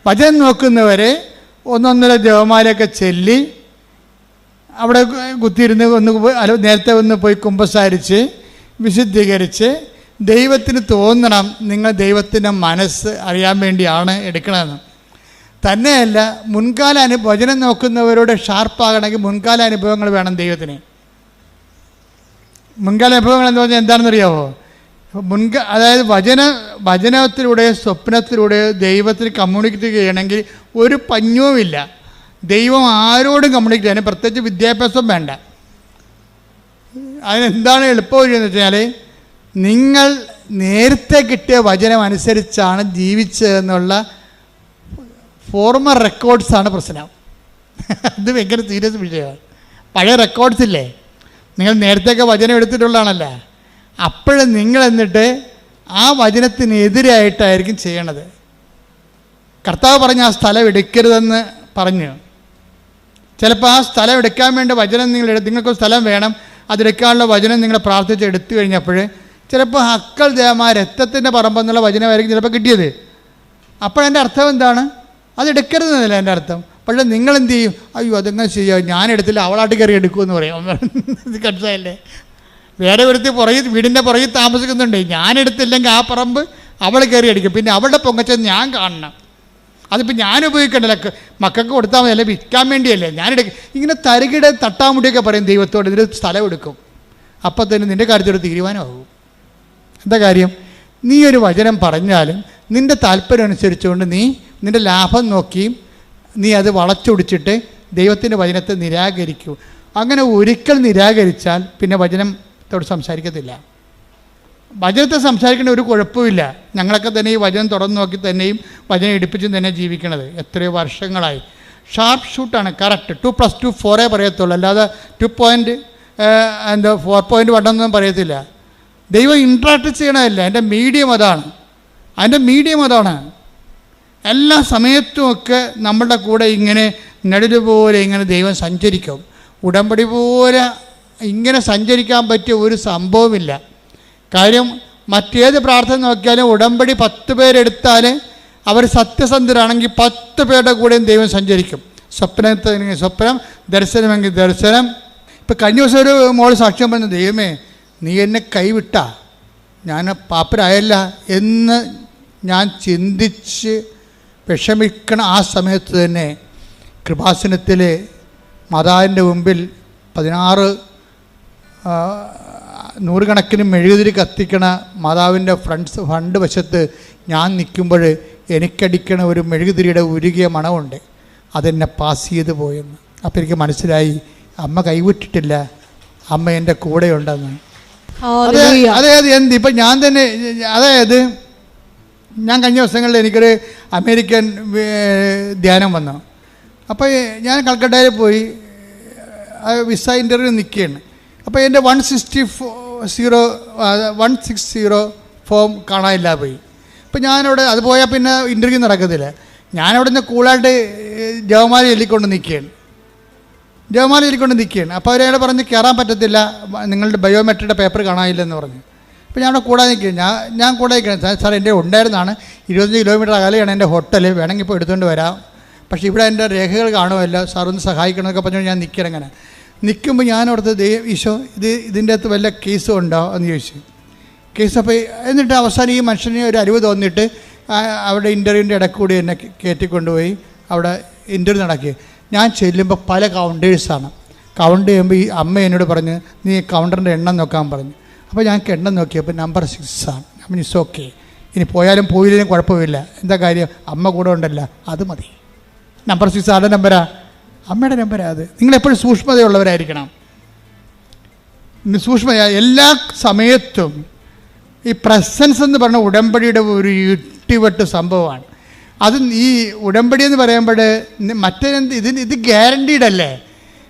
വചനം നോക്കുന്നവരെ ഒന്നൊന്നര ജപമാലയൊക്കെ ചൊല്ലി അവിടെ കുത്തിയിരുന്ന് നേരത്തെ ഒന്ന് പോയി കുമ്പസാരിച്ച് വിശുദ്ധീകരിച്ച് ദൈവത്തിന് തോന്നണം നിങ്ങൾ ദൈവത്തിൻ്റെ മനസ്സ് അറിയാൻ വേണ്ടിയാണ് എടുക്കണമെന്ന്. തന്നെയല്ല, മുൻകാല വചനം നോക്കുന്നവരോട് ഷാർപ്പാകണമെങ്കിൽ മുൻകാല അനുഭവങ്ങൾ വേണം ദൈവത്തിന്. മുൻകാല അനുഭവങ്ങൾ എന്ന് പറഞ്ഞാൽ എന്താണെന്നറിയാമോ? അതായത് വചനത്തിലൂടെയോ സ്വപ്നത്തിലൂടെയോ ദൈവത്തിന് കമ്മ്യൂണിക്കേറ്റ് ചെയ്യണമെങ്കിൽ ഒരു പഞ്ഞവുമില്ല. ദൈവം ആരോടും കമ്മ്യൂണിക്കേറ്റ് ചെയ്യാൻ പ്രത്യേകിച്ച് വിദ്യാഭ്യാസം വേണ്ട. അതിനെന്താണ് എളുപ്പവഴിയെന്ന് വെച്ചാൽ നിങ്ങൾ നേരത്തെ കിട്ടിയ വചനം അനുസരിച്ചാണ് ജീവിച്ചതെന്നുള്ള ഫോർമൽ റെക്കോർഡ്സാണ് പ്രശ്നം. ഇത് ഭയങ്കര സീരിയസ് വിഷയമാണ്. പഴയ റെക്കോർഡ്സ് ഇല്ലേ, നിങ്ങൾ നേരത്തെയൊക്കെ വചനം എടുത്തിട്ടുള്ളതാണല്ലോ. അപ്പോഴും നിങ്ങൾ എന്നിട്ട് ആ വചനത്തിനെതിരായിട്ടായിരിക്കും ചെയ്യണത്. കർത്താവ് പറഞ്ഞ ആ സ്ഥലം എടുക്കരുതെന്ന് പറഞ്ഞു. ചിലപ്പോൾ ആ സ്ഥലം എടുക്കാൻ വേണ്ട വചനം നിങ്ങൾക്ക് സ്ഥലം വേണം, അതെടുക്കാനുള്ള വചനം നിങ്ങൾ പ്രാർത്ഥിച്ച് എടുത്തു കഴിഞ്ഞപ്പോൾ ചിലപ്പോൾ ഹക്കൽ ദേമാ രക്തത്തിൻ്റെ പറമ്പെന്നുള്ള വചനമായിരിക്കും ചിലപ്പോൾ കിട്ടിയത്. അപ്പോഴതിൻ്റെ അർത്ഥം എന്താണ്? അതെടുക്കരുതെന്നല്ല എൻ്റെ അർത്ഥം. പക്ഷേ നിങ്ങളെന്ത് ചെയ്യും? അയ്യോ അതെങ്ങനെ ചെയ്യാം, ഞാനെടുത്തില്ല, അവളാട്ട് കയറി എടുക്കുമെന്ന് പറയും. ഇത് കൺസായല്ലേ? വേറെ ഒരുത്തി വീടിൻ്റെ പുറകിൽ താമസിക്കുന്നുണ്ട്, ഞാനെടുത്തില്ലെങ്കിൽ ആ പറമ്പ് അവൾ കയറി അടിക്കും, പിന്നെ അവളുടെ പൊങ്ങച്ചത് ഞാൻ കാണണം. അതിപ്പോൾ ഞാൻ ഉപയോഗിക്കണ്ടല്ലോ, മക്കൾക്ക് കൊടുത്താൽ മതി, അല്ലെ വിൽക്കാൻ വേണ്ടിയല്ലേ ഞാനെടുക്കും. ഇങ്ങനെ തരികിട തട്ടാമുടിയൊക്കെ പറയും ദൈവത്തോട്, ഇതിൻ്റെ സ്ഥലം എടുക്കും. അപ്പം തന്നെ നിൻ്റെ കാര്യത്തോട് തീരുമാനമാകും. എന്താ കാര്യം? നീ ഒരു വചനം പറഞ്ഞാലും നിൻ്റെ താല്പര്യം അനുസരിച്ചുകൊണ്ട് നിൻ്റെ ലാഭം നോക്കിയും നീ അത് വളച്ചൊടിച്ചിട്ട് ദൈവത്തിൻ്റെ വചനത്തെ നിരാകരിക്കൂ. അങ്ങനെ ഒരിക്കൽ നിരാകരിച്ചാൽ പിന്നെ വചനത്തോട് സംസാരിക്കത്തില്ല. വചനത്തെ സംസാരിക്കേണ്ട ഒരു കുഴപ്പമില്ല. ഞങ്ങളൊക്കെ തന്നെ ഈ വചനം തുറന്നു നോക്കി തന്നെയും വചനം എടുപ്പിച്ചും തന്നെ ജീവിക്കണത് എത്രയോ വർഷങ്ങളായി. Sharp ഷൂട്ടാണ്, correct. 2+2 4 പറയത്തുള്ളൂ, അല്ലാതെ 4.1 ഒന്നും പറയത്തില്ല. ദൈവം ഇൻട്രാക്ട് ചെയ്യണമല്ല, എൻ്റെ മീഡിയം അതാണ്. എല്ലാ സമയത്തുമൊക്കെ നമ്മളുടെ കൂടെ ഇങ്ങനെ നിഴലുപോലെ ഇങ്ങനെ ദൈവം സഞ്ചരിക്കും. ഉടമ്പടി പോലെ ഇങ്ങനെ സഞ്ചരിക്കാൻ പറ്റിയ ഒരു സംഭവമില്ല. കാര്യം മറ്റേത് പ്രാർത്ഥന നോക്കിയാലും ഉടമ്പടി 10 പേരെടുത്താൽ അവർ സത്യസന്ധരാണെങ്കിൽ 10 പേരുടെ കൂടെയും ദൈവം സഞ്ചരിക്കും. സ്വപ്നത്തിനെങ്കിൽ സ്വപ്നം, ദർശനമെങ്കിൽ ദർശനം. ഇപ്പം കഴിഞ്ഞ ദിവസം ഒരു മോൾ സാക്ഷ്യം പറഞ്ഞു, ദൈവമേ നീ എന്നെ കൈവിട്ടാ, ഞാൻ പാപ്പരായല്ല എന്ന് ഞാൻ ചിന്തിച്ച് വിഷമിക്കണ ആ സമയത്ത് തന്നെ കൃപാസനത്തിൽ മാതാവിൻ്റെ മുമ്പിൽ 16 നൂറുകണക്കിന് മെഴുകുതിരി കത്തിക്കണ മാതാവിൻ്റെ ഫ്രണ്ട് വശത്ത് ഞാൻ നിൽക്കുമ്പോൾ എനിക്കടിക്കണ ഒരു മെഴുകുതിരിയുടെ ഉരുകിയ മണമുണ്ട്. അതെന്നെ പാസ് ചെയ്ത് പോയെന്ന്. അപ്പോൾ എനിക്ക് മനസ്സിലായി അമ്മ കൈവിട്ടിട്ടില്ല, അമ്മ എൻ്റെ കൂടെയുണ്ടെന്ന്. അതായത് ഇപ്പം ഞാൻ തന്നെ, അതായത് ഞാൻ കഴിഞ്ഞ ദിവസങ്ങളിൽ എനിക്കൊരു അമേരിക്കൻ ധ്യാനം വന്നു. അപ്പോൾ ഞാൻ കൽക്കട്ടയിൽ പോയി വിസ ഇൻ്റർവ്യൂ നിൽക്കുകയാണ്. അപ്പോൾ എൻ്റെ 160 ഫോം കാണാനില്ല പോയി. അപ്പോൾ ഞാനവിടെ അത് പോയാൽ പിന്നെ ഇൻ്റർവ്യൂ നടക്കത്തില്ല. ഞാനവിടെ നിന്ന് കൂളായിട്ട് ജവമാല ചൊല്ലിക്കൊണ്ട് നിൽക്കുകയാണ്. അപ്പോൾ അവരയാൾ പറഞ്ഞ് കയറാൻ പറ്റത്തില്ല, നിങ്ങളുടെ ബയോമെട്രിയുടെ പേപ്പർ കാണാനില്ലെന്ന് പറഞ്ഞു. അപ്പോൾ ഞാൻ അവിടെ കൂടാതെ നിൽക്കുകയാണ്. ഞാൻ കൂടെ നിൽക്കുകയാണ്. സാർ എൻ്റെ ഉണ്ടായിരുന്നതാണ്, 25 കിലോമീറ്റർ അകലെയാണ് എൻ്റെ ഹോട്ടൽ, വേണമെങ്കിൽ ഇപ്പോൾ എടുത്തുകൊണ്ട് വരാം, പക്ഷേ ഇവിടെ എൻ്റെ രേഖകൾ കാണുമല്ലോ, സാർ ഒന്ന് സഹായിക്കണമെന്നൊക്കെ പറഞ്ഞു. ഞാൻ നിൽക്കണം. നിൽക്കുമ്പോൾ ഞാൻ ഓർത്ത് ഈശോ ഇതിൻ്റെ അകത്ത് വല്ല കേസും ഉണ്ടോ എന്ന് ചോദിച്ചു. കേസ് അപ്പോൾ എന്നിട്ട് അവസാനം ഈ മനുഷ്യന് ഒരു അറിവ് തോന്നിയിട്ട് അവിടെ ഇൻ്റർവ്യൂവിൻ്റെ ഇടയ്ക്കൂടി എന്നെ കയറ്റിക്കൊണ്ടുപോയി അവിടെ ഇൻ്റർവ്യൂ നടക്കി. ഞാൻ ചെല്ലുമ്പോൾ പല കൗണ്ടേഴ്സാണ്. കൗണ്ട് ചെയ്യുമ്പോൾ ഈ അമ്മ എന്നോട് പറഞ്ഞ് നീ കൗണ്ടറിൻ്റെ എണ്ണം നോക്കാൻ പറഞ്ഞു. അപ്പോൾ ഞാൻ എണ്ണം നോക്കിയപ്പോൾ നമ്പർ 6 ആണ്. അപ്പം ഇറ്റ്സ് ഓക്കെ, ഇനി പോയാലും പോയില്ലെങ്കിലും കുഴപ്പമില്ല, എന്താ കാര്യം അമ്മ കൂടെ ഉണ്ടല്ലോ, അത് മതി. നമ്പർ 6 ആരുടെ നമ്പരാ? അമ്മയുടെ നമ്പരാ. അത് നിങ്ങളെപ്പോഴും സൂക്ഷ്മതയുള്ളവരായിരിക്കണം. എല്ലാ സമയത്തും ഈ പ്രസൻസ് എന്ന് പറഞ്ഞ ഉടമ്പടിയുടെ ഒരു ഇട്ടിവെട്ട് സംഭവമാണ്. അത് ഈ ഉടമ്പടി എന്ന് പറയുമ്പോൾ മറ്റേത് ഇത് ഗ്യാരണ്ടീഡ് അല്ലേ?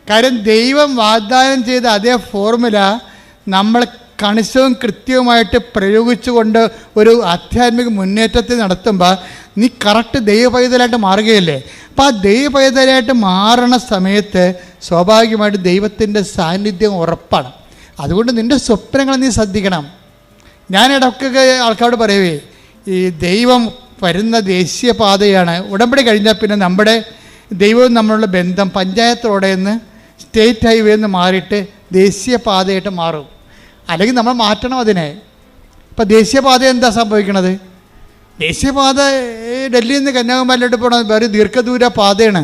കാര്യം ദൈവം വാഗ്ദാനം ചെയ്ത അതേ ഫോർമുല നമ്മൾ കണിശവും കൃത്യവുമായിട്ട് പ്രയോഗിച്ചുകൊണ്ട് ഒരു ആധ്യാത്മിക മുന്നേറ്റത്തിൽ നടത്തുമ്പോൾ നീ കറക്റ്റ് ദൈവപൈതലായിട്ട് മാറുകയല്ലേ. അപ്പോൾ ആ ദൈവപൈതലായിട്ട് മാറണ സമയത്ത് സ്വാഭാവികമായിട്ട് ദൈവത്തിൻ്റെ സാന്നിധ്യം ഉറപ്പാണ്. അതുകൊണ്ട് നിൻ്റെ സ്വപ്നങ്ങൾ നീ ശ്രദ്ധിക്കണം. ഞാൻ ഇടയ്ക്കൊക്കെ ആൾക്കാരോട് പറയുവേ, ഈ ദൈവം വരുന്ന ദേശീയപാതയാണ്. ഉടമ്പടി കഴിഞ്ഞാൽ പിന്നെ നമ്മുടെ ദൈവവും നമ്മളുള്ള ബന്ധം പഞ്ചായത്ത് റോഡിൽ നിന്ന് സ്റ്റേറ്റ് ഹൈവേ നിന്ന് മാറിയിട്ട് ദേശീയപാതയായിട്ട് മാറും. അല്ലെങ്കിൽ നമ്മൾ മാറ്റണം അതിനെ. ഇപ്പം ദേശീയപാത എന്താ സംഭവിക്കണത്? ദേശീയപാത ഡൽഹിയിൽ നിന്ന് കന്യാകുമാരിയിലോട്ട് പോകണത് വേറെ ദീർഘദൂര പാതയാണ്.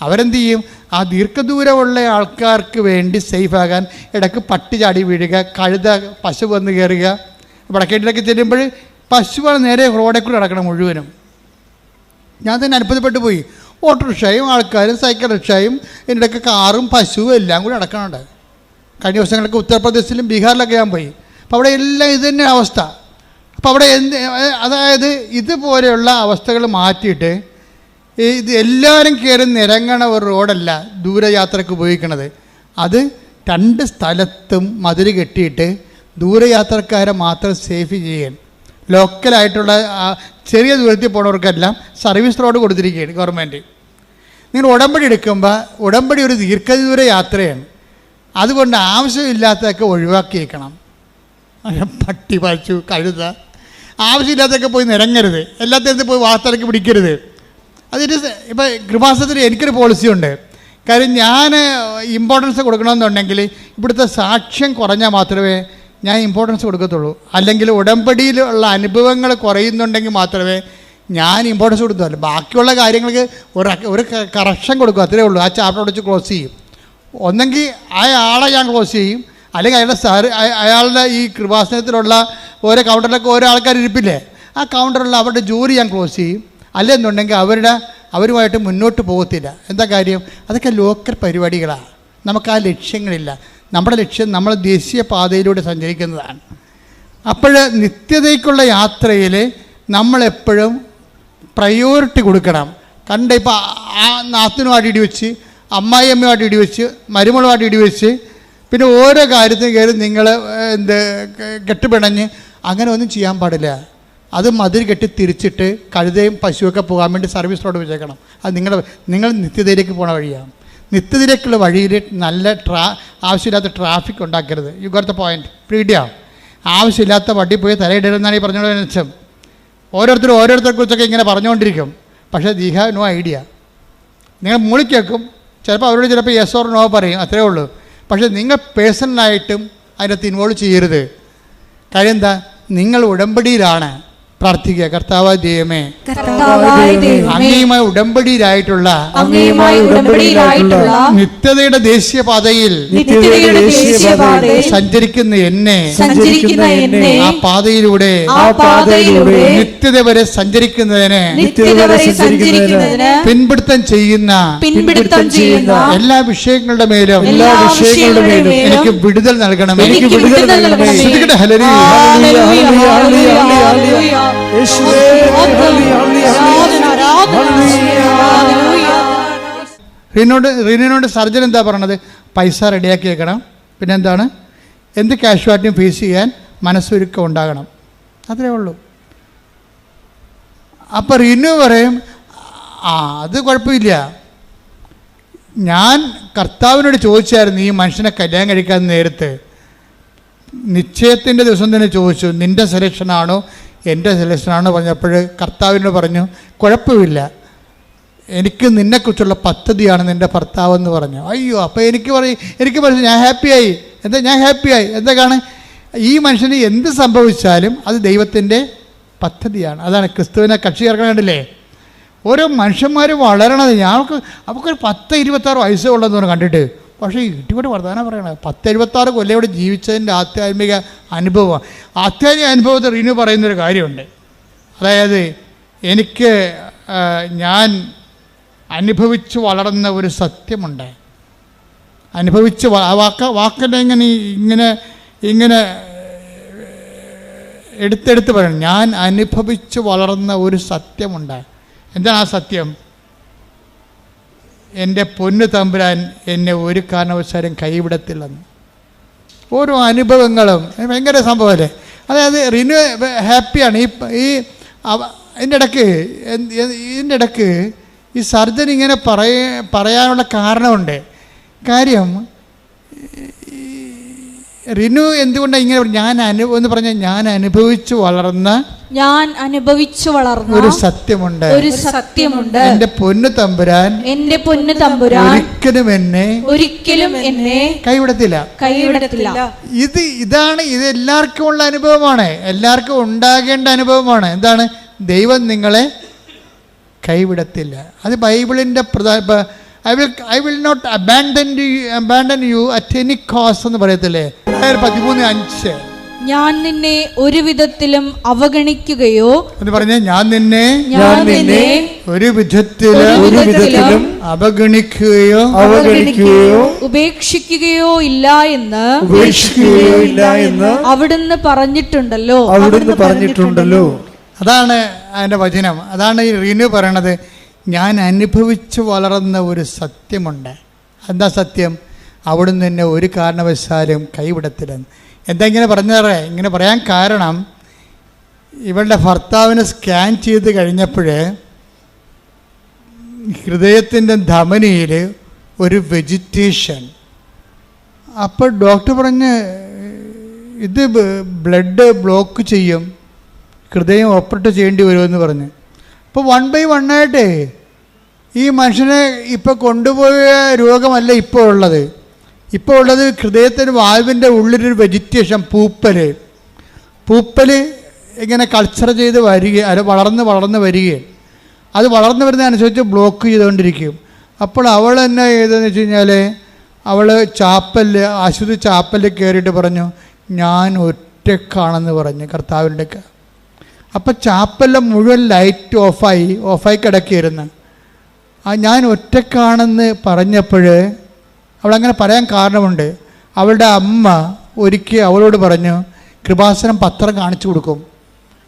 അവരെന്ത് ചെയ്യും? ആ ദീർഘദൂരമുള്ള ആൾക്കാർക്ക് വേണ്ടി സേഫാകാൻ ഇടയ്ക്ക് പട്ടി ചാടി വീഴുക, കഴുത പശു വന്ന് കയറുക. വടക്കേട്ടിലൊക്കെ ചെല്ലുമ്പോൾ പശുവാണ് നേരെ റോഡിൽ കൂടെ നടക്കണം മുഴുവനും. ഞാൻ തന്നെ അത്ഭുതപ്പെട്ടു പോയി. ഓട്ടോറിക്ഷയും ആൾക്കാരും സൈക്കിൾ റിക്ഷയും ഇതിൻ്റെയൊക്കെ കാറും പശുവും എല്ലാം കൂടി നടക്കണുണ്ട്. കഴിഞ്ഞ ദിവസങ്ങളൊക്കെ ഉത്തർപ്രദേശിലും ബീഹാറിലൊക്കെ ഞാൻ പോയി. അപ്പോൾ അവിടെ എല്ലാം ഇത് തന്നെ അവസ്ഥ. അപ്പോൾ അവിടെ അതായത് ഇതുപോലെയുള്ള അവസ്ഥകൾ മാറ്റിയിട്ട് ഇത് എല്ലാവരും കയറി നിരങ്ങണ ഒരു റോഡല്ല ദൂരയാത്രയ്ക്ക് ഉപയോഗിക്കണത്. അത് 2 സ്ഥലത്തും മതിൽ കെട്ടിയിട്ട് ദൂരയാത്രക്കാരെ മാത്രം സേഫ് ചെയ്യാൻ, ലോക്കലായിട്ടുള്ള ചെറിയ ദൂരത്തിൽ പോണവർക്കെല്ലാം സർവീസ് റോഡ് കൊടുത്തിരിക്കുകയാണ് ഗവൺമെൻറ്. നിങ്ങൾ ഉടമ്പടി എടുക്കുമ്പോൾ ഉടമ്പടി ഒരു ദീർഘദൂര യാത്രയാണ്. അതുകൊണ്ട് ആവശ്യമില്ലാത്തതൊക്കെ ഒഴിവാക്കിയേക്കണം. പട്ടി പശു കഴുത ആവശ്യമില്ലാത്തൊക്കെ പോയി നിരങ്ങരുത്. എല്ലാത്തിനകത്ത് പോയി വാർത്തലൊക്കെ പിടിക്കരുത്. അതിന് ഇപ്പം കൃപാസനത്തിൽ എനിക്കൊരു പോളിസിയുണ്ട്. കാര്യം ഞാൻ ഇമ്പോർട്ടൻസ് കൊടുക്കണമെന്നുണ്ടെങ്കിൽ ഇവിടുത്തെ സാക്ഷ്യം കുറഞ്ഞാൽ മാത്രമേ ഞാൻ ഇമ്പോർട്ടൻസ് കൊടുക്കത്തുള്ളൂ. അല്ലെങ്കിൽ ഉടമ്പടിയിലുള്ള അനുഭവങ്ങൾ കുറയുന്നുണ്ടെങ്കിൽ മാത്രമേ ഞാൻ ഇമ്പോർട്ടൻസ് കൊടുത്തുള്ളൂ. ബാക്കിയുള്ള കാര്യങ്ങൾക്ക് ഒരു കറക്ഷൻ കൊടുക്കും, അത്രേ ഉള്ളൂ. ആ ചാപ്റ്റർ അടിച്ച് ക്ലോസ് ചെയ്യും. ഒന്നെങ്കിൽ അയാളെ ഞാൻ ക്ലോസ് ചെയ്യും, അല്ലെങ്കിൽ അയാളുടെ ഈ കൃപാസനത്തിലുള്ള ഓരോ കൗണ്ടറിലൊക്കെ ഓരോ ആൾക്കാർ ഇരിപ്പില്ലേ, ആ കൗണ്ടറിലുള്ള അവരുടെ ജോലി ഞാൻ ക്ലോസ് ചെയ്യും. അല്ലെന്നുണ്ടെങ്കിൽ അവരുമായിട്ട് മുന്നോട്ട് പോകത്തില്ല. എന്താ കാര്യം? അതൊക്കെ ലോക്കൽ പരിപാടികളാണ്. നമുക്ക് ആ ലക്ഷ്യങ്ങളില്ല. നമ്മുടെ ലക്ഷ്യം നമ്മൾ ദേശീയ പാതയിലൂടെ സഞ്ചരിക്കുന്നതാണ്. അപ്പോൾ നിത്യതയ്ക്കുള്ള യാത്രയിൽ നമ്മളെപ്പോഴും പ്രയോറിറ്റി കൊടുക്കണം. ഇപ്പോൾ ആ നാത്തിനുമായിട്ട് ഇടി വെച്ച്, അമ്മായിയമ്മയുമായിട്ട് ഇടി വെച്ച്, മരുമകളുമായിട്ട് ഇടി വെച്ച്, പിന്നെ ഓരോ കാര്യത്തിന് കയറി നിങ്ങൾ കെട്ടുപിണഞ്ഞ് അങ്ങനെ ഒന്നും ചെയ്യാൻ പാടില്ല. അത് മതിൽ കെട്ടി തിരിച്ചിട്ട് കഴുതയും പശുവൊക്കെ പോകാൻ വേണ്ടി സർവീസ് റോഡ് വെച്ചേക്കണം. അത് നിങ്ങൾ നിത്യതയിലേക്ക് പോണ വഴിയാണ്. നിത്യതയിലേക്കുള്ള വഴിയിൽ നല്ല ആവശ്യമില്ലാത്ത ട്രാഫിക് ഉണ്ടാക്കരുത്. You got the point. Pedia ആവശ്യമില്ലാത്ത വണ്ടി പോയി തലയിടരുതെന്നാണ് ഈ പറഞ്ഞതിന് വെച്ചാൽ. ഓരോരുത്തരെ കുറിച്ചൊക്കെ ഇങ്ങനെ പറഞ്ഞുകൊണ്ടിരിക്കും. പക്ഷേ ദി ഹാവ് നോ ഐഡിയ. നിങ്ങൾ മൂളി കേൾക്കും, ചിലപ്പോൾ അവരോട് ചിലപ്പോൾ യെസ് ഓർ നോ പറയും, അത്രേ ഉള്ളൂ. പക്ഷേ നിങ്ങൾ പേഴ്സണലായിട്ടും അതിനകത്ത് ഇൻവോൾവ് ചെയ്യരുത്. കാര്യം എന്താ? നിങ്ങൾ ഉടമ്പടിയിലാണ് പ്രാർത്ഥിക്കുക. കർത്താവായ ദൈവമേ, അങ്ങയുമായി ഉടമ്പടിയിലായിട്ടുള്ള നിത്യതയുടെ ദേശീയപാതയിൽ സഞ്ചരിക്കുന്ന എന്നെ ആ പാതയിലൂടെ നിത്യത വരെ സഞ്ചരിക്കുന്നതിന് പിൻപിടുത്തം ചെയ്യുന്ന എല്ലാ വിഷയങ്ങളുടെ മേലും എനിക്ക് വിടുതൽ നൽകണമേ. റീനോട് സർജൻ എന്താ പറയണത്? പൈസ റെഡിയാക്കി വെക്കണം, പിന്നെ എന്താണ്, എന്ത് കാഷ്വാലിറ്റിയും ഫേസ് ചെയ്യാൻ മനസ്സൊരുക്കം ഉണ്ടാകണം. അത്രേ ഉള്ളൂ. അപ്പം റീനു പറയും, അത് കുഴപ്പമില്ല. ഞാൻ കർത്താവിനോട് ചോദിച്ചായിരുന്നു ഈ മനുഷ്യനെ കല്യാണം കഴിക്കാൻ നേരത്ത്. നിശ്ചയത്തിൻ്റെ ദിവസം തന്നെ ചോദിച്ചു, നിൻ്റെ സെലക്ഷനാണോ എൻ്റെ സെലക്ഷനാണോ പറഞ്ഞപ്പോൾ കർത്താവിനോട് പറഞ്ഞു, കുഴപ്പമില്ല, എനിക്ക് നിന്നെക്കുറിച്ചുള്ള പദ്ധതിയാണ് നിൻ്റെ ഭർത്താവെന്ന് പറഞ്ഞു. അയ്യോ, അപ്പോൾ എനിക്ക് പറഞ്ഞു ഞാൻ ഹാപ്പിയായി. ഞാൻ ഹാപ്പിയായി. എന്തൊക്കെയാണ്? ഈ മനുഷ്യന് എന്ത് സംഭവിച്ചാലും അത് ദൈവത്തിൻ്റെ പദ്ധതിയാണ്. അതാണ് ക്രിസ്തുവിനെ കക്ഷി ചേർക്കാൻ കണ്ടില്ലേ? ഓരോ മനുഷ്യന്മാർ വളരണത്. അവർക്കൊരു 10-26 വയസ്സേ ഉള്ളതെന്ന് കണ്ടിട്ട്. പക്ഷേ ഇട്ടിവിടെ വർദ്ധാനം പറയണത് 10-76 കൊല്ലം ഇവിടെ ജീവിച്ചതിൻ്റെ ആധ്യാത്മിക അനുഭവമാണ്. ആധ്യാത്മിക അനുഭവത്തിൽ റീനു പറയുന്നൊരു കാര്യമുണ്ട്. അതായത് ഞാൻ അനുഭവിച്ച് വളർന്ന ഒരു സത്യമുണ്ട്. അനുഭവിച്ച് വാക്കല്ല ഇങ്ങനെ എടുത്തെടുത്ത് പറയണം. ഞാൻ അനുഭവിച്ച് വളർന്ന ഒരു സത്യമുണ്ട്. എന്താണ് ആ സത്യം? എൻ്റെ പൊന്നു തമ്പുരാൻ എന്നെ ഒരു കാരണവശാലും കൈവിടത്തില്ലെന്ന്. ഓരോ അനുഭവങ്ങളും ഭയങ്കര സംഭവമല്ലേ. അതായത് റിനു ഹാപ്പിയാണ്. ഇതിൻ്റെ ഇടയ്ക്ക് ഈ സർജൻ ഇങ്ങനെ പറയാനുള്ള കാരണമുണ്ട്. കാര്യം റിനു എന്തുകൊണ്ടാണ് ഇങ്ങനെ എന്ന് പറഞ്ഞാൽ ഞാൻ അനുഭവിച്ച് വളർന്ന ഞാൻ അനുഭവിച്ചു വളർന്ന ഒരു സത്യമുണ്ട്. എന്റെ പൊന്നു തമ്പുരാൻ ഒരിക്കലും എന്നെ കൈവിടത്തില്ല. ഇതാണ് ഇത് എല്ലാവർക്കും ഉള്ള അനുഭവമാണ്, എല്ലാവർക്കും ഉണ്ടാകേണ്ട അനുഭവമാണ്. എന്താണ്? ദൈവം നിങ്ങളെ കൈവിടത്തില്ല. അത് ബൈബിളിന്റെ I will not abandon you at any cost എന്ന് പറയത്തില്ലേ? 13:5. ഞാൻ നിന്നെ ഒരു വിധത്തിലും അവഗണിക്കുകയോ എന്ന് പറഞ്ഞേ, ഞാൻ നിന്നെ ഒരു വിധത്തിലും അവഗണിക്കുകയോ ഉപേക്ഷിക്കുകയോ ഇല്ല എന്ന് അവിടുന്ന് പറഞ്ഞിട്ടുണ്ടല്ലോ. അതാണ് അതിന്റെ വചനം. അതാണ് ഈ റീനു പറയണത്. ഞാൻ അനുഭവിച്ചു വളർന്ന ഒരു സത്യമുണ്ട്. എന്താ സത്യം? അവിടുന്ന് എന്നെ ഒരു കാരണവശാലും കൈവിടത്തില്ലെന്ന്. എന്താ ഇങ്ങനെ പറഞ്ഞാറേ? ഇങ്ങനെ പറയാൻ കാരണം, ഇവളുടെ ഭർത്താവിനെ സ്കാൻ ചെയ്ത് കഴിഞ്ഞപ്പോൾ ഹൃദയത്തിൻ്റെ ധമനിയിൽ ഒരു വെജിറ്റേഷൻ. അപ്പോൾ ഡോക്ടർ പറഞ്ഞ് ഇത് ബ്ലഡ് ബ്ലോക്ക് ചെയ്യും, ഹൃദയം ഓപ്പറേറ്റ് ചെയ്യേണ്ടി വരുമെന്ന് പറഞ്ഞ്. അപ്പോൾ 1 by 1 ആയിട്ട് ഈ മനുഷ്യനെ ഇപ്പോൾ കൊണ്ടുപോയ രോഗമല്ല ഇപ്പോൾ ഉള്ളത്. ഇപ്പോൾ ഉള്ളത് ഹൃദയത്തിന് വാൽവിൻ്റെ ഉള്ളിലൊരു വെജിറ്റേഷൻ, പൂപ്പൽ ഇങ്ങനെ കൾച്ചർ ചെയ്ത് വരികയും അത് വളർന്ന് വരികയും അത് വളർന്നു വരുന്നതനുസരിച്ച് ബ്ലോക്ക് ചെയ്തുകൊണ്ടിരിക്കും. അപ്പോൾ അവൾ എന്നാ ചെയ്തതെന്ന് വെച്ച് കഴിഞ്ഞാൽ, അവൾ ആശുപത്രി ചാപ്പലിൽ കയറിയിട്ട് പറഞ്ഞു, ഞാൻ ഒറ്റക്കാണെന്ന് പറഞ്ഞു കർത്താവിൻ്റെ. അപ്പം ചാപ്പലിലെ മുഴുവൻ ലൈറ്റ് ഓഫായി കിടക്കിയിരുന്നു. ഞാൻ ഒറ്റക്കാണെന്ന് പറഞ്ഞപ്പോൾ, അവളങ്ങനെ പറയാൻ കാരണമുണ്ട്. അവളുടെ അമ്മ ഒരിക്കൽ അവളോട് പറഞ്ഞു, കൃപാസനം പത്രം കാണിച്ചു കൊടുക്കും.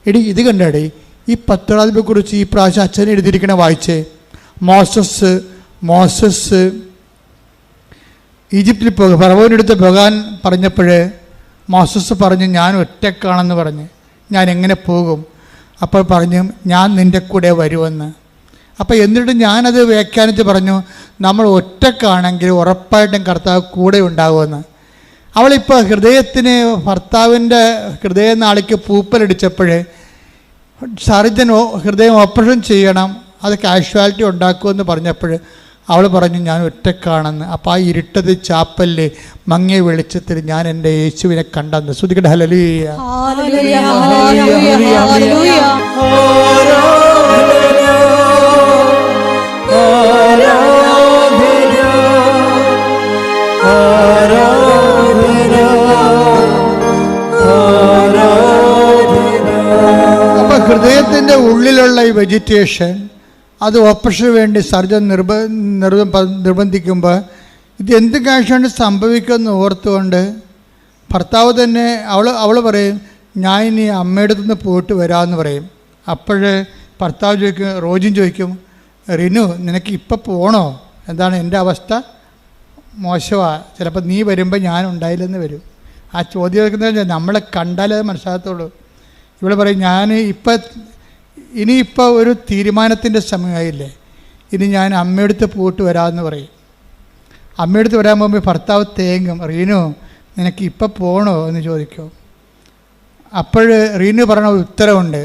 എടി ഇത് കണ്ടേടി, ഈ പത്രാധിപെക്കുറിച്ച് ഈ പ്രാവശ്യം അച്ഛനെ എഴുതിയിരിക്കണ വായിച്ചേ. മോസസ് ഈജിപ്തിൽ ഫറവോൻ്റെ അടുത്ത് പോകാൻ പറഞ്ഞപ്പോൾ മോസസ് പറഞ്ഞു, ഞാൻ ഒറ്റക്കാണെന്ന് പറഞ്ഞ്, ഞാൻ എങ്ങനെ പോകും? അപ്പോൾ പറഞ്ഞു, ഞാൻ നിൻ്റെ കൂടെ വരുമെന്ന്. അപ്പോൾ എന്നിട്ട് ഞാനത് വ്യാഖ്യാനിച്ച് പറഞ്ഞു, നമ്മൾ ഒറ്റക്കാണെങ്കിൽ ഉറപ്പായിട്ടും കർത്താവ് കൂടെ ഉണ്ടാകുമെന്ന്. അവളിപ്പോൾ ഭർത്താവിൻ്റെ ഹൃദയനാളിക്ക് പൂപ്പലടിച്ചപ്പോൾ സർജൻ ഹൃദയം ഓപ്പറേഷൻ ചെയ്യണം, അത് കാഷ്വാലിറ്റി ഉണ്ടാക്കുമെന്ന് പറഞ്ഞപ്പോൾ അവൾ പറഞ്ഞു, ഞാൻ ഒറ്റക്കാണെന്ന്. അപ്പോൾ ആ ഇരുട്ടത് ചാപ്പലിൽ മങ്ങിയ വെളിച്ചത്തിൽ ഞാൻ എൻ്റെ യേശുവിനെ കണ്ടെന്ന്. ശ്രുതിക്കട്ടെ ഹല്ലേലൂയ. അപ്പം ഹൃദയത്തിൻ്റെ ഉള്ളിലുള്ള ഈ വെജിറ്റേഷൻ, അത് ഓപ്പറേഷന് വേണ്ടി സർജൻ നിർബന്ധിക്കുമ്പോൾ ഇത് എന്ത് കാഴ്ചയാണ് സംഭവിക്കുമെന്ന് ഓർത്തുകൊണ്ട് ഭർത്താവ് തന്നെ അവൾ പറയും, ഞാൻ ഇനി അമ്മയുടെ അടുത്തുനിന്ന് പോയിട്ട് വരാമെന്ന് പറയും. അപ്പോൾ ഭർത്താവ് ചോദിക്കും, റോജിൻ ചോദിക്കും, റിനു നിനക്ക് ഇപ്പം പോകണോ? എന്താണ് എൻ്റെ അവസ്ഥ? മോശമാണ്, ചിലപ്പോൾ നീ വരുമ്പോൾ ഞാൻ ഉണ്ടായില്ലെന്ന് വരും. ആ ചോദ്യം കേൾക്കുന്നത് നമ്മളെ കണ്ടാലേ അത് മനസ്സിലാകത്തുള്ളൂ. ഇവിടെ പറയും, ഞാൻ ഇനിയിപ്പോൾ ഒരു തീരുമാനത്തിൻ്റെ സമയമായില്ലേ, ഇനി ഞാൻ അമ്മയെടുത്ത് പോയിട്ട് വരാമെന്ന് പറയും. അമ്മയെടുത്ത് വരാൻ പോകുമ്പോൾ ഭർത്താവ് തേങ്ങും, റീനു നിനക്ക് ഇപ്പം പോകണോ എന്ന് ചോദിക്കും. അപ്പോൾ റീനു പറഞ്ഞ ഉത്തരവുണ്ട്,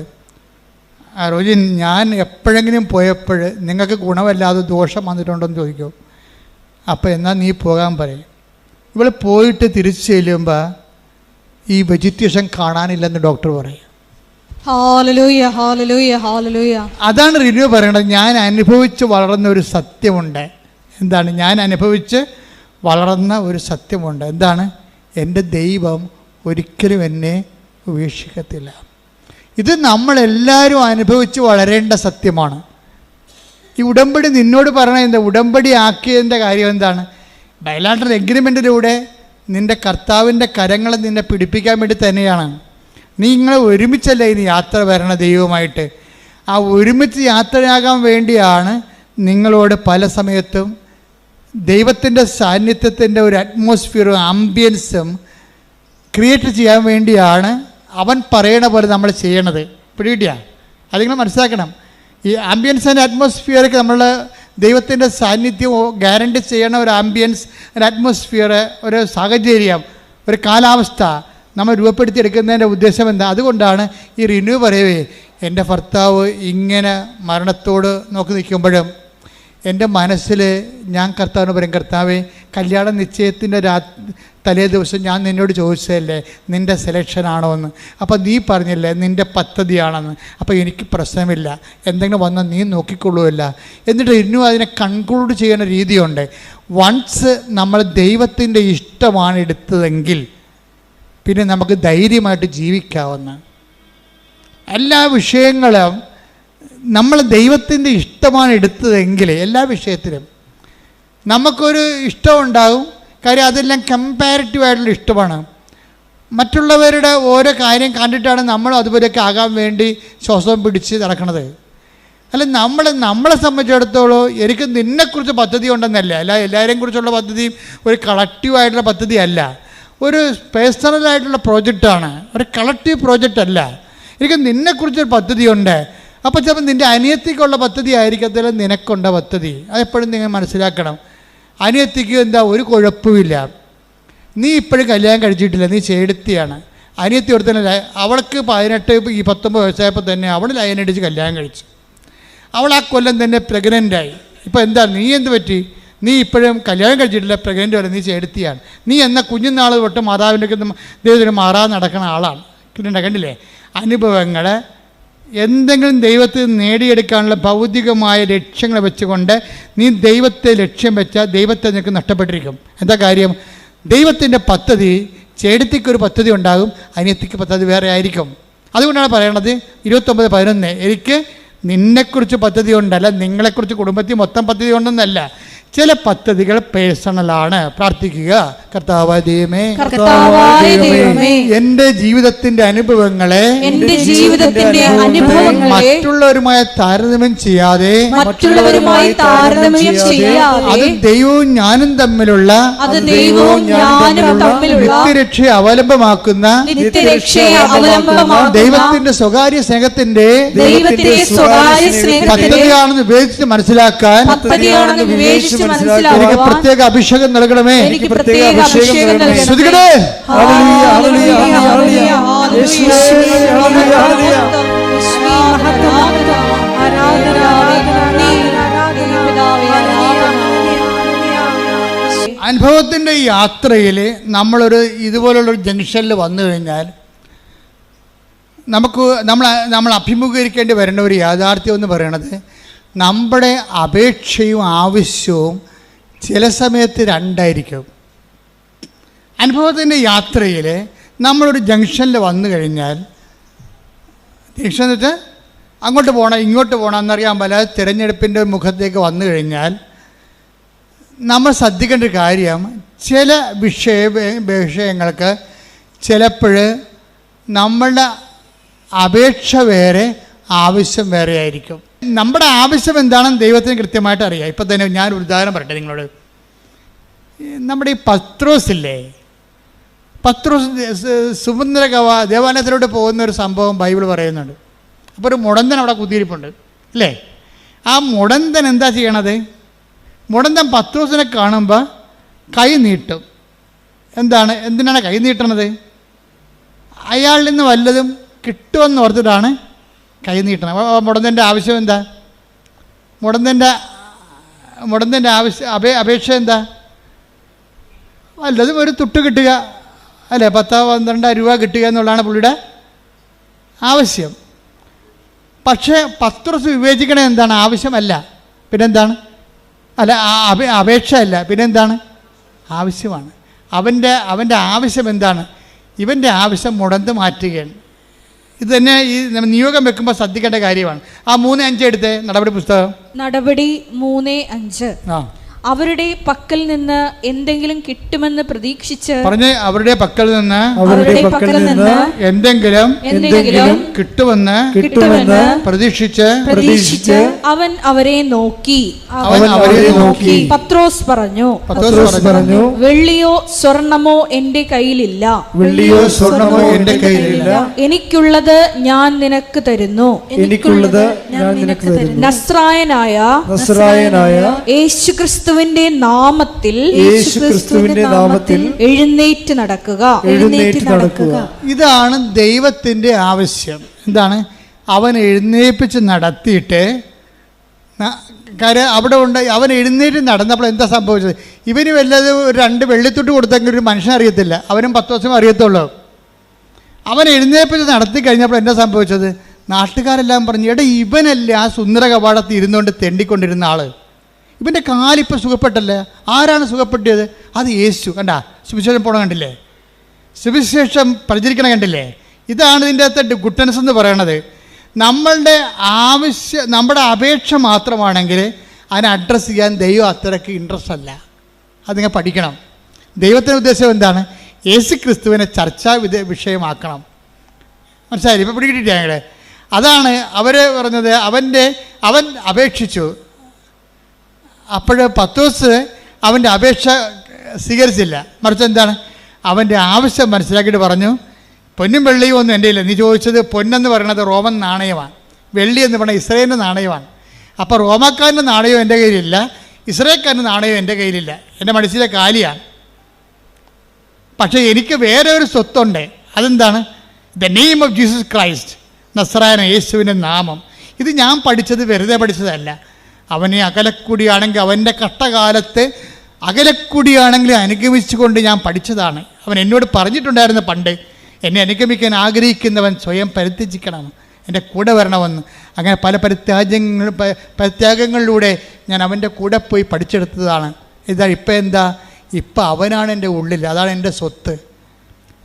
റോജിൻ ഞാൻ എപ്പോഴെങ്കിലും പോയപ്പോൾ നിങ്ങൾക്ക് ഗുണമല്ലാതെ ദോഷം വന്നിട്ടുണ്ടോ എന്ന് ചോദിക്കും. അപ്പോൾ എന്നാൽ നീ പോകാൻ പറയും. ഇവൾ പോയിട്ട് തിരിച്ചു ചെല്ലുമ്പോൾ ഈ വെജിറ്റേഷൻ കാണാനില്ലെന്ന് ഡോക്ടർ പറയും. Hallelujah hallelujah hallelujah. അതാണ് റിന്യൂ പറയണത്. ഞാൻ അനുഭവിച്ച് വളർന്ന ഒരു സത്യമുണ്ട്. എന്താണ്? ഞാൻ അനുഭവിച്ച് വളർന്ന ഒരു സത്യമുണ്ട്. എന്താണ്? എൻ്റെ ദൈവം ഒരിക്കലും എന്നെ ഉപേക്ഷിക്കത്തില്ല. ഇത് നമ്മളെല്ലാവരും അനുഭവിച്ച് വളരേണ്ട സത്യമാണ്. ഈ ഉടമ്പടി നിന്നോട് പറയണ എന്താ? ഉടമ്പടി ആക്കിയതിൻ്റെ കാര്യം എന്താണ്? ബയലാറ്ററൽ എഗ്രിമെൻറ്റിലൂടെ നിൻ്റെ കർത്താവിൻ്റെ കരങ്ങളെ നിന്നെ പിടിപ്പിക്കാൻ വേണ്ടി തന്നെയാണ്. നിങ്ങൾ ഒരുമിച്ചല്ല ഇനി യാത്ര വരണ ദൈവമായിട്ട്. ആ ഒരുമിച്ച് യാത്രയാകാൻ വേണ്ടിയാണ് നിങ്ങളോട് പല സമയത്തും ദൈവത്തിൻ്റെ സാന്നിധ്യത്തിൻ്റെ ഒരു അറ്റ്മോസ്ഫിയറും ആംബിയൻസും ക്രിയേറ്റ് ചെയ്യാൻ വേണ്ടിയാണ് അവൻ പറയണ പോലെ നമ്മൾ ചെയ്യണത്. പിടികിട്ടിയാ? അത് നിങ്ങൾ മനസ്സിലാക്കണം. ഈ ആംബിയൻസ് ആൻഡ് അറ്റ്മോസ്ഫിയർക്ക് നമ്മൾ ദൈവത്തിൻ്റെ സാന്നിധ്യം ഗ്യാരണ്ടി ചെയ്യണ ഒരു ആംബിയൻസ്, ഒരു അറ്റ്മോസ്ഫിയർ, ഒരു സാഹചര്യം, ഒരു കാലാവസ്ഥ നമ്മൾ രൂപപ്പെടുത്തിയെടുക്കുന്നതിൻ്റെ ഉദ്ദേശം എന്താ? അതുകൊണ്ടാണ് ഈ റിന്യൂ പറയവേ, എൻ്റെ ഭർത്താവ് ഇങ്ങനെ മരണത്തോട് നോക്കി നിൽക്കുമ്പോഴും എൻ്റെ മനസ്സിൽ ഞാൻ കർത്താവിന് പറയും, കർത്താവേ, കല്യാണ നിശ്ചയത്തിൻ്റെ തലേ ദിവസം ഞാൻ നിന്നോട് ചോദിച്ചതല്ലേ നിൻ്റെ സെലക്ഷനാണോ എന്ന്. അപ്പോൾ നീ പറഞ്ഞില്ലേ നിൻ്റെ പദ്ധതിയാണെന്ന്. അപ്പോൾ എനിക്ക് പ്രശ്നമില്ല, എന്തെങ്കിലും വന്നാൽ നീ നോക്കിക്കൊള്ളുമല്ല. എന്നിട്ട് ഇന്നും അതിനെ കൺക്ലൂഡ് ചെയ്യുന്ന രീതിയുണ്ട്. വൺസ് നമ്മൾ ദൈവത്തിൻ്റെ ഇഷ്ടമാണ് എടുത്തതെങ്കിൽ പിന്നെ നമുക്ക് ധൈര്യമായിട്ട് ജീവിക്കാവുന്ന എല്ലാ വിഷയങ്ങളും നമ്മൾ ദൈവത്തിൻ്റെ ഇഷ്ടമാണ് എടുത്തതെങ്കിൽ എല്ലാ വിഷയത്തിലും നമുക്കൊരു ഇഷ്ടമുണ്ടാകും. കാര്യം അതെല്ലാം കമ്പാരിറ്റീവായിട്ടുള്ള ഇഷ്ടമാണ്. മറ്റുള്ളവരുടെ ഓരോ കാര്യം കണ്ടിട്ടാണ് നമ്മൾ അതുപോലെയൊക്കെ ആകാൻ വേണ്ടി ശ്വാസം പിടിച്ച് നടക്കുന്നത്. അല്ല, നമ്മളെ സംബന്ധിച്ചിടത്തോളം എനിക്ക് നിന്നെക്കുറിച്ച് പദ്ധതി ഉണ്ടെന്നല്ല, അല്ല എല്ലാവരെയും കുറിച്ചുള്ള പദ്ധതിയും ഒരു കളക്റ്റീവായിട്ടുള്ള പദ്ധതിയല്ല, ഒരു പേഴ്സണലായിട്ടുള്ള പ്രോജക്റ്റാണ്, ഒരു കളക്റ്റീവ് പ്രോജക്റ്റ് അല്ല. എനിക്ക് നിന്നെക്കുറിച്ചൊരു പദ്ധതിയുണ്ട്. അപ്പോൾ ചിലപ്പോൾ നിൻ്റെ അനിയത്തിക്കുള്ള പദ്ധതി ആയിരിക്കത്തില്ല നിനക്കുണ്ട പദ്ധതി. അതെപ്പോഴും നിങ്ങൾ മനസ്സിലാക്കണം. അനിയത്തിക്ക് എന്താ ഒരു കുഴപ്പമില്ല, നീ ഇപ്പോഴും കല്യാണം കഴിച്ചിട്ടില്ല, നീ ചേടത്തിയാണ്. അനിയത്തി ഒരുത്തന്നെ അവൾക്ക് 19 വയസ്സായപ്പോൾ തന്നെ അവൾ ലൈനടിച്ച് കല്യാണം കഴിച്ചു. അവൾ ആ കൊല്ലം തന്നെ പ്രഗ്നൻ്റായി. ഇപ്പോൾ എന്താ നീ എന്ത് പറ്റി? നീ ഇപ്പോഴും കല്യാണം കഴിച്ചിട്ടില്ല, പ്രഗ്നൻ്റ് വരെ, നീ ചേടത്തിയാണ്. നീ എന്ന കുഞ്ഞുനാൾ തൊട്ട് മാതാവിൻ്റെ ദൈവത്തിന് മാറാതെ നടക്കുന്ന ആളാണ്. കണ്ടില്ലേ അനുഭവങ്ങൾ. എന്തെങ്കിലും ദൈവത്തിൽ നേടിയെടുക്കാനുള്ള ഭൗതികമായ ലക്ഷ്യങ്ങൾ വെച്ചുകൊണ്ട് നീ ദൈവത്തെ ലക്ഷ്യം വെച്ചാൽ ദൈവത്തെ നിനക്ക് നഷ്ടപ്പെട്ടിരിക്കും. എന്താ കാര്യം? ദൈവത്തിൻ്റെ പദ്ധതി, ചേടത്തിക്കൊരു പദ്ധതി ഉണ്ടാകും, അനിയത്തിക്ക് പദ്ധതി വേറെ ആയിരിക്കും. അതുകൊണ്ടാണ് പറയണത് 29:11 എനിക്ക് നിന്നെക്കുറിച്ച് പദ്ധതി ഉണ്ടല്ല, നിങ്ങളെക്കുറിച്ച് കുടുംബത്തിൽ മൊത്തം പദ്ധതി ഉണ്ടെന്നല്ല, ചില പദ്ധതികൾ പേഴ്സണലാണ്. പ്രാർത്ഥിക്കുക, കർത്താവായ ദൈവമേ, എൻ്റെ ജീവിതത്തിന്റെ അനുഭവങ്ങളെ മറ്റുള്ളവരുമായി താരതമ്യം ചെയ്യാതെ അത് ദൈവവും ഞാനും തമ്മിലുള്ള നിത്യരക്ഷയെ അവലംബമാക്കുന്ന ദൈവത്തിന്റെ സ്വകാര്യ സ്നേഹത്തിന്റെ പദ്ധതിയാണെന്ന് വിവേചിച്ച് മനസ്സിലാക്കാൻ എനിക്ക് പ്രത്യേക അഭിഷേകം നൽകണമേ. ശ്രുതികടേ അനുഭവത്തിൻ്റെ യാത്രയിൽ നമ്മളൊരു ഇതുപോലുള്ളൊരു ജംഗ്ഷനിൽ വന്നു കഴിഞ്ഞാൽ നമ്മൾ അഭിമുഖീകരിക്കേണ്ടി വരുന്ന ഒരു യാഥാർത്ഥ്യം എന്ന് പറയണത് നമ്മുടെ അപേക്ഷയും ആവശ്യവും ചില സമയത്ത് രണ്ടായിരിക്കും. അനുഭവത്തിൻ്റെ യാത്രയിൽ നമ്മളൊരു ജംഗ്ഷനിൽ വന്നു കഴിഞ്ഞാൽ, ജംഗ്ഷൻ എന്ന് വെച്ചാൽ അങ്ങോട്ട് പോകണം ഇങ്ങോട്ട് പോകണം എന്നറിയാൻ പല തിരഞ്ഞെടുപ്പിൻ്റെ മുഖത്തേക്ക് വന്നു കഴിഞ്ഞാൽ നമ്മൾ ശ്രദ്ധിക്കേണ്ട ഒരു കാര്യം, ചില വിഷയങ്ങൾക്ക് ചിലപ്പോൾ നമ്മളുടെ അപേക്ഷ വേറെ ആവശ്യം വേറെ ആയിരിക്കും. നമ്മുടെ ആവശ്യം എന്താണെന്ന് ദൈവത്തിന് കൃത്യമായിട്ട് അറിയാം. ഇപ്പം തന്നെ ഞാനൊരു ഉദാഹരണം പറയട്ടെ നിങ്ങളോട്. നമ്മുടെ ഈ പത്രോസില്ലേ, പത്രോസ് സുമന്ദ്ര ദേവാലയത്തിലോട്ട് പോകുന്ന ഒരു സംഭവം ബൈബിൾ പറയുന്നുണ്ട്. അപ്പോൾ ഒരു മുടന്തൻ അവിടെ കുത്തിയിരിപ്പുണ്ട് അല്ലേ. ആ മുടന്തൻ എന്താ ചെയ്യണത്? മുടന്തൻ പത്രോസിനെ കാണുമ്പോൾ കൈ നീട്ടും. എന്തിനാണ് കൈ നീട്ടണത്? അയാളിൽ നിന്ന് വല്ലതും കിട്ടുമെന്ന് ഓർത്തിട്ടാണ് കൈ നീട്ടണം. മുടന്തൻ്റെ ആവശ്യം എന്താ? മുടന്തൻ്റെ അപേക്ഷ എന്താ? വല്ലതും ഒരു തുട്ട് കിട്ടുക അല്ലേ, 10-12 രൂപ കിട്ടുക എന്നുള്ളതാണ് പുള്ളിയുടെ ആവശ്യം. പക്ഷേ പത്രോസ് വിവേചിക്കണത് എന്താണ്? ആവശ്യമല്ല, പിന്നെന്താണ്? അല്ല, അപേക്ഷ അല്ല, പിന്നെന്താണ്? ആവശ്യമാണ്. അവൻ്റെ ആവശ്യം എന്താണ്? ഇവൻ്റെ ആവശ്യം മുടന്ത് മാറ്റുകയാണ്. ഇത് തന്നെ ഈ നിയോഗം വെക്കുമ്പോൾ ശ്രദ്ധിക്കേണ്ട കാര്യമാണ്. ആ 3:5 എടുത്തേ, നടപടി പുസ്തകം. നടപടി 3:5. അവരുടെ പക്കൽ നിന്ന് എന്തെങ്കിലും കിട്ടുമെന്ന് പ്രതീക്ഷിച്ച് പറഞ്ഞ് അവരുടെ പക്കൽ നിന്ന് എന്തെങ്കിലും കിട്ടുമെന്ന് പ്രതീക്ഷിച്ച് അവൻ അവരെ നോക്കി പത്രോസ് പറഞ്ഞു, വെള്ളിയോ സ്വർണമോ എന്റെ കയ്യിലില്ല, എനിക്കുള്ളത് ഞാൻ നിനക്ക് തരുന്നു. നസ്രായനായ യേശുക്രിസ്തു ക്രിസ്തുവിന്റെ നാമത്തിൽ എഴുന്നേറ്റ് നടക്കുക. ഇതാണ് ദൈവത്തിൻ്റെ ആവശ്യം. എന്താണ്? അവൻ എഴുന്നേൽപ്പിച്ച് നടത്തിയിട്ട് കാര്യം അവിടെ ഉണ്ട്. അവൻ എഴുന്നേറ്റ് നടന്നപ്പോൾ എന്താ സംഭവിച്ചത്? ഇവന് വല്ലത് ഒരു 2 വെള്ളിത്തുട്ട് കൊടുത്തെങ്കിൽ ഒരു മനുഷ്യനെ അറിയത്തില്ല, അവനും 10 ദിവസം അറിയത്തുള്ളൂ. അവൻ എഴുന്നേൽപ്പിച്ച് നടത്തി കഴിഞ്ഞപ്പോൾ എന്താ സംഭവിച്ചത്? നാട്ടുകാരെല്ലാം പറഞ്ഞു, എടാ ഇവനല്ലേ ആ സുന്ദര കവാടത്തിൽ ഇരുന്നുകൊണ്ട് തെണ്ടിക്കൊണ്ടിരുന്ന ആള്, ഇവൻ്റെ കാലിപ്പോൾ സുഖപ്പെട്ടല്ലേ. ആരാണ് സുഖപ്പെട്ടിയത്? അത് യേശു. കണ്ടാ, സുവിശേഷം പോണ കണ്ടില്ലേ, സുവിശേഷം പ്രചരിക്കണ കണ്ടില്ലേ? ഇതാണ് ഇതിൻ്റെ അകത്ത് ഗുഡ്നസ് എന്ന് പറയണത്. നമ്മളുടെ നമ്മുടെ അപേക്ഷ മാത്രമാണെങ്കിൽ അതിനെ അഡ്രസ്സ് ചെയ്യാൻ ദൈവം അത്രയ്ക്ക് ഇൻട്രസ്റ്റ് അല്ല. അത് നിങ്ങൾ പഠിക്കണം. ദൈവത്തിൻ്റെ ഉദ്ദേശം എന്താണ്? യേശു ക്രിസ്തുവിനെ ചർച്ചാ വിഷയമാക്കണം. മനസ്സിലായില്ലേ? ഇപ്പോൾ പിടികിട്ടില്ല ഞങ്ങൾ. അതാണ് അവർ പറഞ്ഞത്. അവൻ അപേക്ഷിച്ചു. അപ്പോൾ പത്രോസ് അവൻ്റെ അപേക്ഷ സ്വീകരിച്ചില്ല. മറിച്ച് എന്താണ്? അവൻ്റെ ആവശ്യം മനസ്സിലാക്കിയിട്ട് പറഞ്ഞു, പൊന്നും വെള്ളിയും ഒന്നും എൻ്റെ ഇല്ല. നീ ചോദിച്ചത് പൊന്നെന്ന് പറയുന്നത് റോമൻ നാണയമാണ്, വെള്ളി എന്ന് പറയുന്നത് ഇസ്രായേലിൻ്റെ നാണയമാണ്. അപ്പോൾ റോമാക്കാരൻ്റെ നാണയം എൻ്റെ കയ്യിലില്ല, ഇസ്രായേൽക്കാരൻ്റെ നാണയം എൻ്റെ കയ്യിലില്ല, എൻ്റെ മനസ്സിലെ കാലിയാണ്. പക്ഷേ എനിക്ക് വേറെ ഒരു സ്വത്തുണ്ട്. അതെന്താണ്? The name of Jesus Christ, നസ്രായന, യേശുവിൻ്റെ നാമം. ഇത് ഞാൻ പഠിച്ചത് വെറുതെ പഠിച്ചതല്ല. അവനെ അകലക്കുടിയാണെങ്കിൽ അവൻ്റെ കഷ്ടകാലത്ത് അകലക്കുടിയാണെങ്കിൽ അനുഗമിച്ചുകൊണ്ട് ഞാൻ പഠിച്ചതാണ്. അവൻ എന്നോട് പറഞ്ഞിട്ടുണ്ടായിരുന്നു പണ്ട്, എന്നെ അനുഗമിക്കാൻ ആഗ്രഹിക്കുന്നവൻ സ്വയം പരിത്യജിക്കണം, എൻ്റെ കൂടെ വരണമെന്ന്. അങ്ങനെ പല പരിത്യാഗങ്ങളിലൂടെ ഞാൻ അവൻ്റെ കൂടെ പോയി പഠിച്ചെടുത്തതാണ്. ഇപ്പം അവനാണ് എൻ്റെ ഉള്ളിൽ, അതാണ് എൻ്റെ സ്വത്ത്.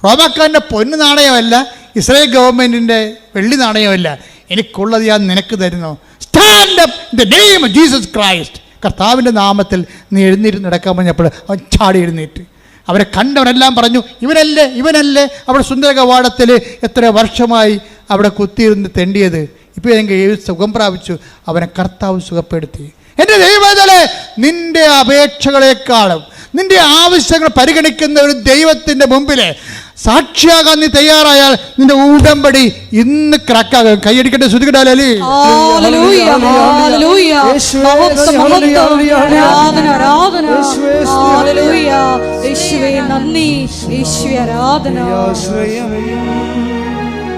റോമാക്കാരൻ്റെ പൊന്നു നാണയമല്ല, ഇസ്രായേൽ ഗവൺമെൻറ്റിൻ്റെ വെള്ളി നാണയമല്ല. എനിക്കുള്ളത് ഞാൻ നിനക്ക് തരുന്നു. Stand up in the name of Jesus Christ. കർത്താവിൻ്റെ നാമത്തിൽ നീ എഴുന്നേറ്റ് നടക്കാൻ പറഞ്ഞപ്പോൾ അവൻ ചാടി എഴുന്നേറ്റ്. അവരെ കണ്ടവരെല്ലാം പറഞ്ഞു, ഇവനല്ലേ അവിടെ സുന്ദര കവാടത്തിൽ എത്ര വർഷമായി അവിടെ കുത്തിയിരുന്ന് തെണ്ടിയത്. ഇപ്പോൾ എനിക്ക് സുഖം പ്രാപിച്ചു. അവനെ കർത്താവ് സുഖപ്പെടുത്തി. എൻ്റെ ദൈവമേ, നിൻ്റെ അപേക്ഷകളെക്കാളും നിൻ്റെ ആവശ്യങ്ങൾ പരിഗണിക്കുന്ന ഒരു ദൈവത്തിൻ്റെ മുമ്പിൽ സാക്ഷിയാകാൻ നീ തയ്യാറായാൽ നിന്റെ ഉടമ്പടി ഇന്ന് ക്രാക്കാകും. കൈയടിക്കട്ടെ, ശ്രുതികടാലേ. നന്ദി, ആരാധന.